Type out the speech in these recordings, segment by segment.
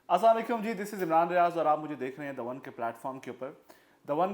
अस्सलाम वालेकुम जी, this is Imran रियाज और आप मुझे देख रहे हैं द वन के प्लेटफॉर्म के ऊपर। The one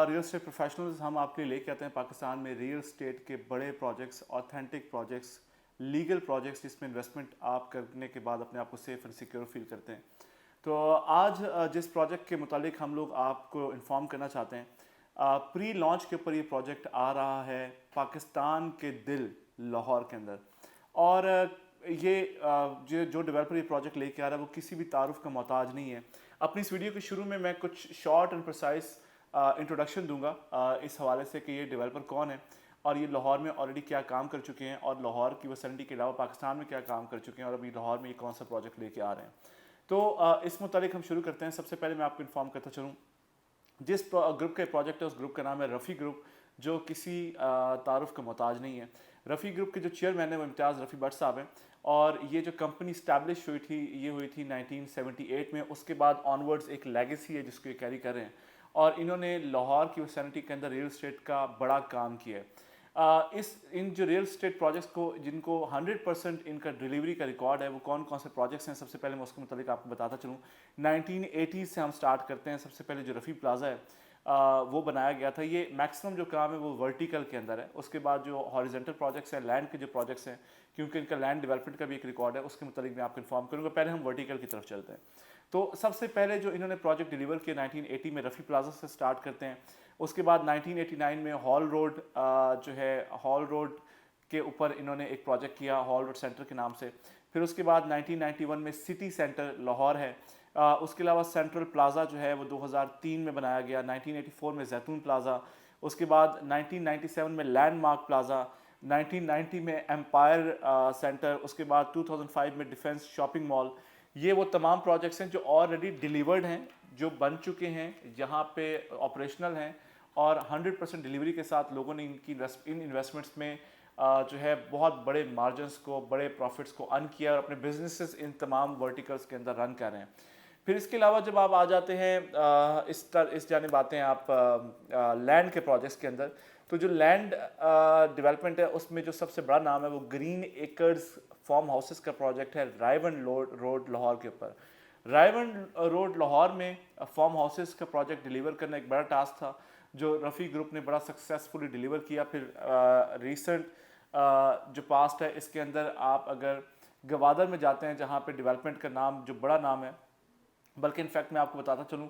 real estate professionals हम आपके लिए लेके आते हैं पाकिस्तान में रियल स्टेट के बड़े projects, authentic projects, legal projects जिसमें इन्वेस्टमेंट आप करने के बाद अपने आप को सेफ एंड सिक्योर फील करते हैं। तो आज जिस प्रोजेक्ट के मुतालिक हम लोग आपको इन्फॉर्म करना चाहते हैं, प्री लॉन्च के ऊपर ये प्रोजेक्ट आ रहा है पाकिस्तान के दिल लाहौर के अंदर। और ये जो डेवलपर ये प्रोजेक्ट लेके आ रहा है वो किसी भी तारुफ का मोहताज नहीं है। अपनी इस वीडियो के शुरू में मैं कुछ शॉर्ट एंड प्रिसाइज इंट्रोडक्शन दूंगा इस हवाले से कि ये डेवलपर कौन है और ये लाहौर में ऑलरेडी क्या काम कर चुके हैं और लाहौर की वैसिनिटी के अलावा पाकिस्तान में क्या काम कर चुके हैं और अभी लाहौर में ये कौन सा प्रोजेक्ट लेके आ रहे हैं। तो इस मुतालिक हम शुरू करते हैं। सबसे पहले मैं आपको इन्फॉर्म करता चलूँ, जिस ग्रुप का प्रोजेक्ट है उस ग्रुप का नाम है रफ़ी ग्रुप, जो किसी तारुफ का मोहताज नहीं है। रफ़ी ग्रुप के जो चेयरमैन है वो इम्तियाज़ रफ़ी भट्ट साहब हैं और ये जो कंपनी स्टैब्लिश हुई थी ये हुई थी 1978 में। उसके बाद ऑनवर्ड्स एक लेगेसी है जिसको ये कैरी कर रहे हैं और इन्होंने लाहौर की वैसिनिटी के अंदर रियल स्टेट का बड़ा काम किया है। इन जो रियल स्टेट प्रोजेक्ट्स को जिनको 100% इनका डिलीवरी का रिकॉर्ड है वो कौन कौन से प्रोजेक्ट्स हैं, सबसे पहले मैं उसके मुतालिक आपको बताता चलूँ। 1980 से हम स्टार्ट करते हैं। सबसे पहले जो रफ़ी प्लाजा है वो बनाया गया था। ये मैक्सिमम जो काम है वो वर्टिकल के अंदर है। उसके बाद जो हॉरिजेंटल प्रोजेक्ट्स हैं, लैंड के जो प्रोजेक्ट्स हैं, क्योंकि इनका लैंड डेवलपमेंट का भी एक रिकॉर्ड है, उसके मुतालिक मैं आपको इन्फॉर्म करूँगा। पहले हम वर्टिकल की तरफ चलते हैं। तो सबसे पहले जो इन्होंने प्रोजेक्ट डिलीवर किया 1980 में रफ़ी प्लाजा से स्टार्ट करते हैं। उसके बाद 1989 में हॉल रोड जो है हॉल रोड के ऊपर इन्होंने एक प्रोजेक्ट किया हॉल रोड सेंटर के नाम से। फिर उसके बाद 1991 में सिटी सेंटर लाहौर है। उसके अलावा सेंट्रल प्लाज़ा जो है वो 2003 में बनाया गया। 1984 में जैतून प्लाज़ा। उसके बाद 1997 में लैंडमार्क प्लाज़ा। 1990 में एम्पायर सेंटर। उसके बाद 2005 में डिफेंस शॉपिंग मॉल। ये वो तमाम प्रोजेक्ट्स हैं जो ऑलरेडी डिलीवर्ड हैं, जो बन चुके हैं, जहाँ पे ऑपरेशनल हैं और 100% डिलीवरी के साथ लोगों ने इन इन्वेस्टमेंट्स में जो है बहुत बड़े मार्जिनस को, बड़े प्रॉफिट्स को अर्न किया और अपने बिजनेसेस इन तमाम वर्टिकल्स के अंदर रन कर रहे हैं। फिर इसके अलावा जब आप आ जाते हैं इस जानिब आते हैं आप लैंड के प्रोजेक्ट्स के अंदर, तो जो लैंड डेवलपमेंट है उसमें जो सबसे बड़ा नाम है वो ग्रीन एकर्स फार्म हाउसेस का प्रोजेक्ट है रायवन रोड लाहौर के ऊपर। रायवन रोड लाहौर में फार्म हाउसेस का प्रोजेक्ट डिलीवर करना एक बड़ा टास्क था जो रफ़ी ग्रुप ने बड़ा सक्सेसफुली डिलीवर किया। फिर रीसेंट जो पास्ट है इसके अंदर आप अगर गवादर में जाते हैं जहाँ पे डेवलपमेंट का नाम जो बड़ा नाम है, बल्कि इनफैक्ट मैं आपको बताता चलूँ,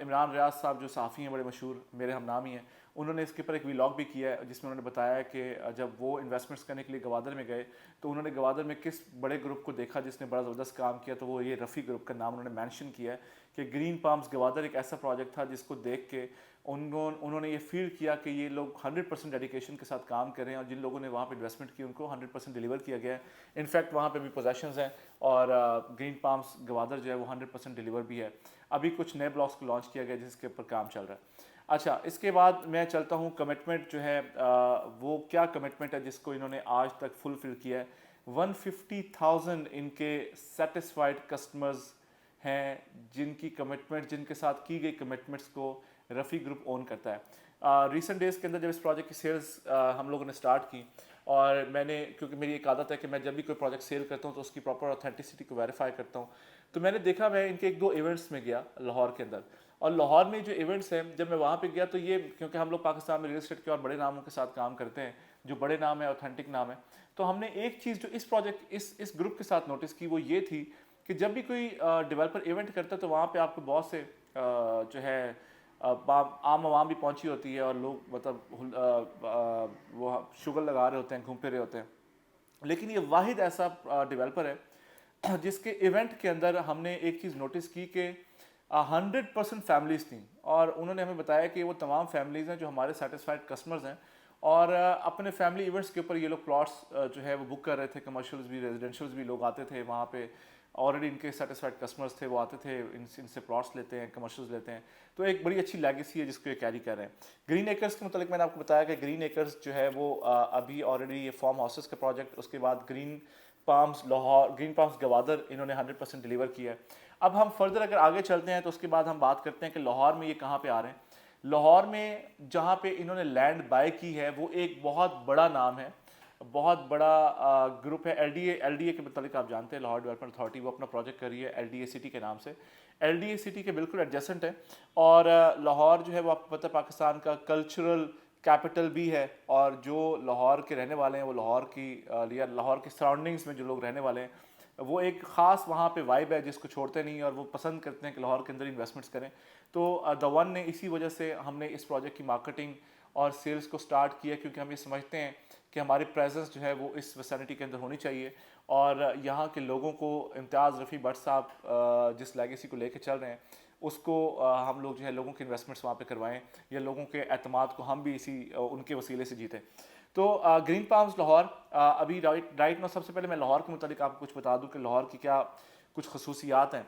इमरान रियाज साहब जो साफ़ी हैं बड़े मशहूर, मेरे हम नाम ही हैं, उन्होंने इसके ऊपर एक व्लॉग भी किया है जिसमें उन्होंने बताया कि जब वो इन्वेस्टमेंट्स करने के लिए गवादर में गए तो उन्होंने गवादर में किस बड़े ग्रुप को देखा जिसने बड़ा ज़बरदस्त काम किया, तो वो ये रफ़ी ग्रुप का नाम उन्होंने मेंशन किया है कि ग्रीन पाम्स गवादर एक ऐसा प्रोजेक्ट था जिसको देख के उन्होंने ये फील किया कि ये लोग 100% डेडिकेशन के साथ काम कर रहे हैं और जिन लोगों ने वहाँ पे इन्वेस्टमेंट की उनको 100% डिलीवर किया गया है। इनफैक्ट वहाँ पे भी पोजेशंस हैं और ग्रीन पाम्स गवादर जो है वो 100% डिलीवर भी है। अभी कुछ नए ब्लॉक्स को लॉन्च किया गया जिसके ऊपर काम चल रहा है। अच्छा, इसके बाद मैं चलता हूँ कमिटमेंट जो है वो क्या कमिटमेंट है जिसको इन्होंने आज तक फुलफिल किया है। 150,000 इनके सेटिस्फाइड कस्टमर्स हैं जिनकी कमिटमेंट, जिनके साथ की गई कमिटमेंट्स को रफ़ी ग्रुप ओन करता है। रिसेंट डेज़ के अंदर जब इस प्रोजेक्ट की सेल्स हम लोगों ने स्टार्ट की और मैंने, क्योंकि मेरी एक आदत है कि मैं जब भी कोई प्रोजेक्ट सेल करता हूँ तो उसकी प्रॉपर ऑथेंटिसिटी को वेरीफाई करता हूँ, तो मैंने देखा, मैं इनके एक दो इवेंट्स में गया लाहौर के अंदर और लाहौर में जो इवेंट्स हैं जब मैं वहाँ पे गया तो ये, क्योंकि हम लोग पाकिस्तान में रियल एस्टेट के और बड़े नामों के साथ काम करते हैं जो बड़े नाम है, ऑथेंटिक नाम है, तो हमने एक चीज़ जो इस प्रोजेक्ट इस ग्रुप के साथ नोटिस की वो ये थी कि जब भी कोई डेवलपर इवेंट करता है तो वहाँ पे आपको बहुत से जो है आम आवाम भी पहुंची होती है और लोग मतलब वो शुगर लगा रहे होते हैं, घूम फिर रहे होते हैं। लेकिन ये वाहिद ऐसा डेवलपर है जिसके इवेंट के अंदर हमने एक चीज़ नोटिस की कि 100% फैमिलीज़ थी और उन्होंने हमें बताया कि वो तमाम फैमिलीज़ हैं जो हमारे सेटिस्फाइड कस्टमर्स हैं और अपने फैमिली इवेंट्स के ऊपर ये लोग प्लॉट्स जो है वो बुक कर रहे थे। कमर्शियल्स भी, रेजिडेंशियल्स भी लोग आते थे वहाँ पे, ऑलरेडी इनके सेटिस्फाइड कस्टमर्स थे, वो आते थे, इनसे प्लॉट्स लेते हैं, कमर्शियल्स लेते हैं। तो एक बड़ी अच्छी लेगेसी है जिसको ये कैरी कर रहे हैं। ग्रीन एकर्स के मतलब मैंने आपको बताया कि ग्रीन एकर्स जो है वो अभी ऑलरेडी ये फार्म हाउसेस का प्रोजेक्ट, उसके बाद green palms Lahore, green palms Gwadar इन्होंने 100% डिलीवर किया है। अब हम फर्दर अगर आगे चलते हैं तो उसके बाद हम बात करते हैं कि लाहौर में ये कहाँ पे आ रहे हैं। लाहौर में जहाँ पे इन्होंने लैंड बाय की है वो एक बहुत बड़ा नाम है बहुत बड़ा ग्रुप है। एलडीए के मतलब आप जानते हैं, लाहौर डेवलपमेंट अथॉरिटी, वो अपना प्रोजेक्ट कर रही है एलडीए सिटी के नाम से। एलडीए सिटी के बिल्कुल एडजेसेंट है। और लाहौर जो है वो आपको पता है पाकिस्तान का कल्चरल कैपिटल भी है। और जो लाहौर के रहने वाले हैं वो लाहौर की या लाहौर की सराउंडिंग्स में जो लोग रहने वाले हैं वो एक ख़ास वहाँ पे वाइब है जिसको छोड़ते नहीं, और वो पसंद करते हैं कि लाहौर के अंदर इन्वेस्टमेंट्स करें। तो द वन ने इसी वजह से हमने इस प्रोजेक्ट की मार्केटिंग और सेल्स को स्टार्ट किया, क्योंकि हम ये समझते हैं कि हमारी प्रेजेंस जो है वो इस वैसिनिटी के अंदर होनी चाहिए। और यहाँ के लोगों को इम्तियाज़ रफ़ी भट्ट साहब जिस लेगेसी को लेके चल रहे हैं उसको हम लोग जो है लोगों के इन्वेस्टमेंट्स वहाँ पे करवाएं, या लोगों के एतमाद को हम भी इसी उनके वसीले से जीतें। तो ग्रीन पाम्स लाहौर अभी राइट नो, सबसे पहले मैं लाहौर के मुतालिक आपको कुछ बता दूं कि लाहौर की क्या कुछ खसूसियात हैं।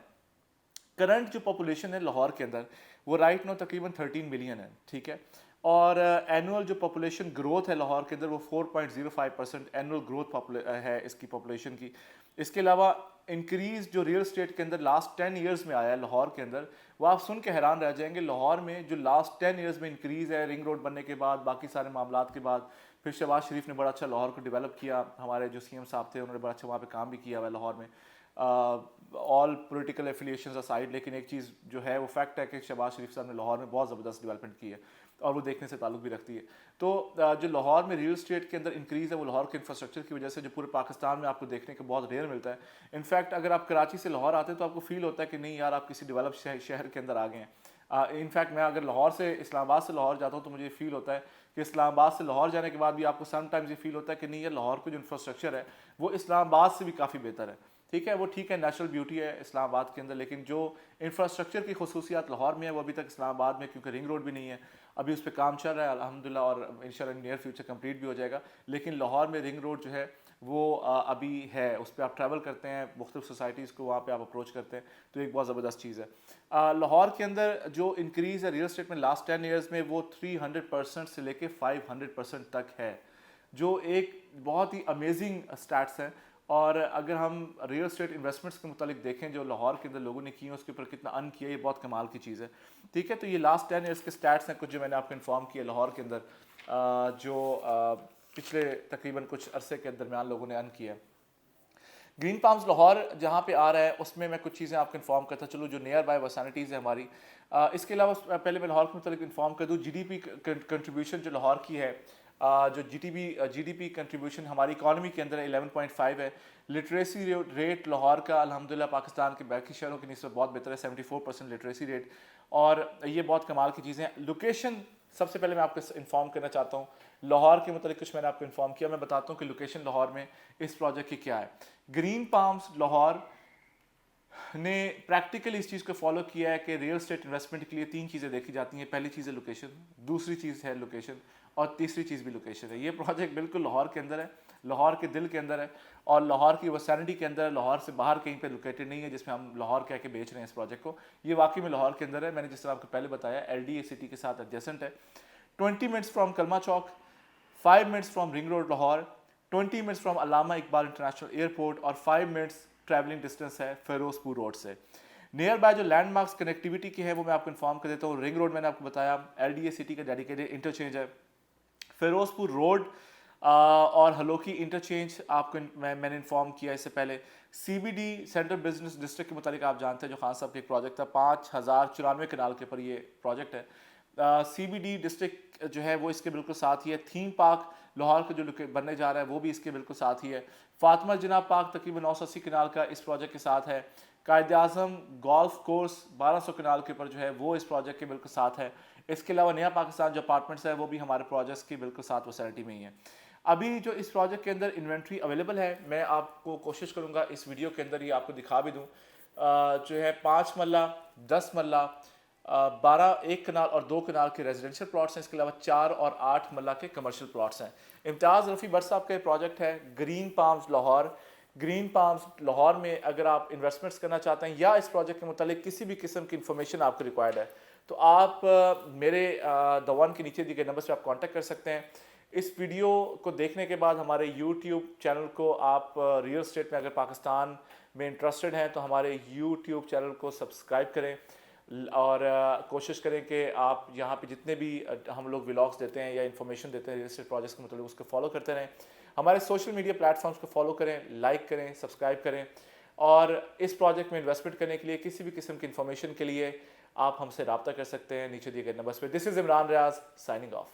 करंट जो पॉपुलेशन है लाहौर के अंदर वो राइट नो तकरीबन 13 मिलियन है, ठीक है। और एनुअल जो पॉपुलेशन ग्रोथ है लाहौर के अंदर वो 4.05% एनुअल ग्रोथ है इसकी पॉपुलेशन की। इसके अलावा इंक्रीज जो रियल स्टेट के अंदर लास्ट 10 ईयर्स में आया है लाहौर के अंदर, वो आप सुन के हैरान रह जाएंगे। लाहौर में जो लास्ट 10 ईयर्स में इंक्रीज़ है रिंग रोड बनने के बाद, बाकी सारे मामलात के बाद, फिर शहबाज शरीफ ने बड़ा अच्छा लाहौर को डेवलप किया, हमारे जो सीएम साहब थे उन्होंने बड़ा अच्छा वहाँ पे काम भी किया हुआ है लाहौर में। ऑल पॉलिटिकल एफिलिएशंस असाइड, लेकिन एक चीज़ जो है वो फैक्ट है कि शहबाज शरीफ साहब ने लाहौर में बहुत ज़बरदस्त डेवलपमेंट की है, और वो देखने से ताल्लुक भी रखती है। तो जो लाहौर में रियल स्टेट के अंदर इंक्रीज़ है वो लाहौर के इंफ्रास्ट्रक्चर की वजह से, जो पूरे पाकिस्तान में आपको देखने को बहुत रेयर मिलता है। इनफैक्ट अगर आप कराची से लाहौर आते हैं तो आपको फील होता है कि नहीं यार आप किसी डेवलप शहर के अंदर आ गए हैं। इनफैक्ट मैं अगर लाहौर से इस्लामाबाद से लाहौर जाता हूँ तो मुझे फील होता है कि इस्लामाबाद से लाहौर जाने के बाद भी आपको समटाइम्स ये फील होता है कि नहीं यार लाहौर का जो इंफ्रास्ट्रक्चर है वो इस्लामाबाद से भी काफ़ी बेहतर है। ठीक है, वो ठीक है, नेचुरल ब्यूटी है इस्लामाबाद के अंदर, लेकिन जो इंफ्रास्ट्रक्चर की खसूसियात लाहौर में है वो अभी तक इस्लामाबाद में, क्योंकि रिंग रोड भी नहीं है, अभी उस पर काम चल रहा है अल्हम्दुलिल्लाह, और इंशाल्लाह नियर फ्यूचर कंप्लीट भी हो जाएगा। लेकिन लाहौर में रिंग रोड जो है वो अभी है, उस पर आप ट्रैवल करते हैं, मुख्तलिफ सोसाइटीज़ को वहाँ पे आप अप्रोच करते हैं, तो एक बहुत ज़बरदस्त चीज़ है। लाहौर के अंदर जो इंक्रीज़ है रियल स्टेट में लास्ट 10 ईयर्स में वो 300% से लेके 500% तक है, जो एक बहुत ही अमेजिंग स्टैट्स हैं। और अगर हम रियल स्टेट इन्वेस्टमेंट्स के मुतालिक देखें जो लाहौर के अंदर लोगों ने किए हैं, उसके ऊपर कितना अर्न किया, ये बहुत कमाल की चीज़ है। ठीक है, तो ये लास्ट 10 ईयर्स के स्टैट्स हैं कुछ जो मैंने आपको इन्फॉर्म किया लाहौर के अंदर, जो पिछले तकरीबन कुछ अरसे के दरमियान लोगों ने अर्न किया है। ग्रीन पाम्स लाहौर जहाँ पे आ रहा है उसमें मैं कुछ चीज़ें आपको इन्फॉर्म करता चलूँ जो नियर बाय वैसानिटीज़ है हमारी। इसके अलावा पहले मैं लाहौर के मुतालिक इन्फॉर्म कर दूँ, जीडीपी कंट्रीब्यूशन जो लाहौर की है, जो जीडीपी कंट्रीब्यूशन हमारी इकॉनमी के अंदर 11.5 है। लिटरेसी रेट लाहौर का अल्हम्दुलिल्लाह पाकिस्तान के बाकी शहरों की निस्बत बहुत बेहतर है, 74% लिटरेसी रेट, और ये बहुत कमाल की चीज़ें हैं। लोकेशन सबसे पहले मैं आपको इन्फॉर्म करना चाहता हूँ लाहौर के मतलब कुछ मैंने आपको इन्फॉर्म किया, मैं बताता हूँ कि लोकेशन लाहौर में इस प्रोजेक्ट की क्या है। ग्रीन पाम्स लाहौर ने प्रैक्टिकली इस चीज़ को फॉलो किया है कि रियल स्टेट इन्वेस्टमेंट के लिए 3 चीज़ें देखी जाती हैं। पहली चीज़ है लोकेशन, दूसरी चीज़ है लोकेशन, और तीसरी चीज़ भी लोकेशन है। ये प्रोजेक्ट बिल्कुल लाहौर के अंदर है, लाहौर के दिल के अंदर है, और लाहौर की वैसानिटी के अंदर है, लाहौर से बाहर कहीं पे लोकेटेड नहीं है जिसमें हम लाहौर कह के बेच रहे हैं इस प्रोजेक्ट को। ये वाकई में लाहौर के अंदर है। मैंने जिस तरह आपको पहले बताया एलडीए सिटी के साथ एडजेसेंट है। 20 मिनट्स फ्रॉम कलमा चौक, 5 minutes from ring road Lahore, 20 minutes from Allama Iqbal international airport, और 5 मिनट्स ट्रैवलिंग डिस्टेंस है फिरोजपुर रोड से। नियर बाय जो लैंडमार्क्स कनेक्टिविटी की है वो मैं आपको इन्फॉर्म कर देता हूँ। रिंग रोड मैंने आपको बताया, एलडीए सिटी का डेडिकेटेड इंटरचेंज है। फिरोजपुर रोड और हलोकी इंटरचेंज आपको मैंने इन्फॉर्म किया इससे पहले। सीबीडी सेंट्रल बिजनेस डिस्ट्रिक्ट के मुतालिक आप जानते हैं जो खान साहब का एक प्रोजेक्ट था, 5094 कनाल के ऊपर ये प्रोजेक्ट है। सीबीडी डिस्ट्रिक्ट जो है वो इसके बिल्कुल साथ ही है। थीम पार्क लाहौर का जो बनने जा रहा है वो भी इसके बिल्कुल साथ ही है। फातिमा जिना पार्क तकरीबन 980 कनाल का इस प्रोजेक्ट के साथ है। कायद आज़म गोल्फ कोर्स 1200 कनाल के ऊपर जो है वो इस प्रोजेक्ट के बिल्कुल साथ है। इसके अलावा नया पाकिस्तान जो अपार्टमेंट्स है वो भी हमारे प्रोजेक्ट्स की बिल्कुल साथ वैसिनिटी में ही है। अभी जो इस प्रोजेक्ट के अंदर इन्वेंट्री अवेलेबल है, मैं आपको कोशिश करूँगा इस वीडियो के अंदर ये आपको दिखा भी दूँ। जो है 5 मरला, 10 मरला, 12 1 कनाल और 2 कनाल के रेजिडेंशियल प्लॉट्स हैं। इसके अलावा 4 और 8 मरला के कमर्शियल प्लॉट्स हैं। इम्तियाज़ रफ़ी भट्ट साहब का ये प्रोजेक्ट है green palms Lahore. Green palms Lahore में अगर आप इन्वेस्टमेंट्स करना चाहते हैं या इस प्रोजेक्ट के मुतालिक किसी भी किस्म की इंफॉर्मेशन आपको रिक्वायर्ड है तो आप मेरे द वन के नीचे दिए गए नंबर से आप कांटेक्ट कर सकते हैं। इस वीडियो को देखने के बाद हमारे यूट्यूब चैनल को आप रियल स्टेट में अगर पाकिस्तान में इंटरेस्टेड हैं तो हमारे यूट्यूब चैनल को सब्सक्राइब करें, और कोशिश करें कि आप यहाँ पे जितने भी हम लोग व्लॉग्स देते हैं या इन्फॉर्मेशन देते हैं रियल एस्टेट प्रोजेक्ट्स के मतलब उसको फॉलो करते रहें। हमारे सोशल मीडिया प्लेटफॉर्म्स को फॉलो करें, लाइक करें, सब्सक्राइब करें। और इस प्रोजेक्ट में इन्वेस्टमेंट करने के लिए किसी भी किस्म की इन्फॉर्मेशन के लिए आप हमसे रब्ता कर सकते हैं नीचे दिए गए नंबर्स पे। This is Imran Riyaz signing of.